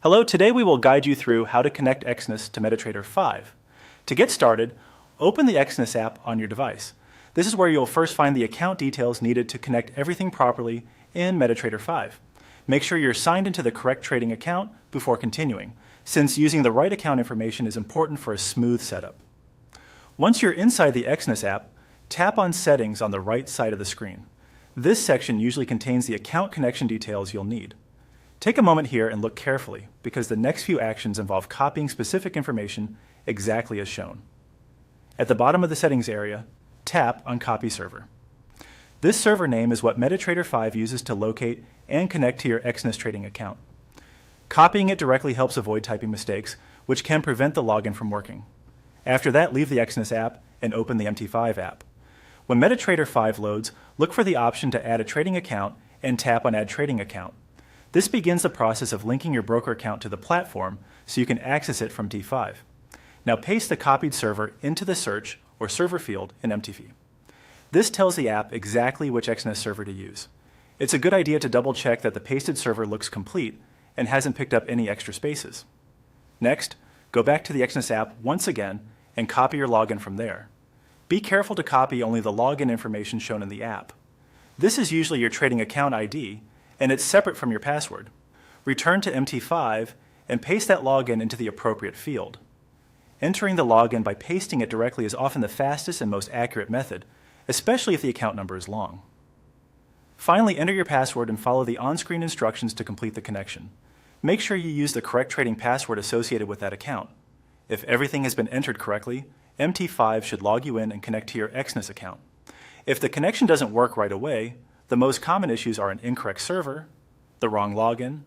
Hello, today we will guide you through how to connect Exness to MetaTrader 5. To get started, open the Exness app on your device. This is where you'll first find the account details needed to connect everything properly in MetaTrader 5. Make sure you're signed into the correct trading account before continuing, since using the right account information is important for a smooth setup. Once you're inside the Exness app, tap on Settings on the right side of the screen. This section usually contains the account connection details you'll need. Take a moment here and look carefully, because the next few actions involve copying specific information exactly as shown. At the bottom of the settings area, tap on Copy Server. This server name is what MetaTrader 5 uses to locate and connect to your Exness trading account. Copying it directly helps avoid typing mistakes, which can prevent the login from working. After that, leave the Exness app and open the MT5 app. When MetaTrader 5 loads, look for the option to add a trading account and tap on Add Trading Account. This begins the process of linking your broker account to the platform so you can access it from T5. Now paste the copied server into the search or server field in MTV. This tells the app exactly which Exness server to use. It's a good idea to double check that the pasted server looks complete and hasn't picked up any extra spaces. Next, go back to the Exness app once again and copy your login from there. Be careful to copy only the login information shown in the app. This is usually your trading account ID, and it's separate from your password. Return to MT5 and paste that login into the appropriate field. Entering the login by pasting it directly is often the fastest and most accurate method, especially if the account number is long. Finally, enter your password and follow the on-screen instructions to complete the connection. Make sure you use the correct trading password associated with that account. If everything has been entered correctly, MT5 should log you in and connect to your Exness account. If the connection doesn't work right away, the most common issues are an incorrect server, the wrong login,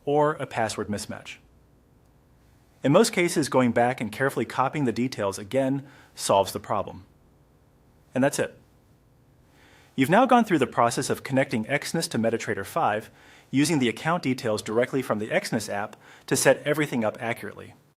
or a password mismatch. In most cases, going back and carefully copying the details again solves the problem. And that's it. You've now gone through the process of connecting Exness to MetaTrader 5 using the account details directly from the Exness app to set everything up accurately.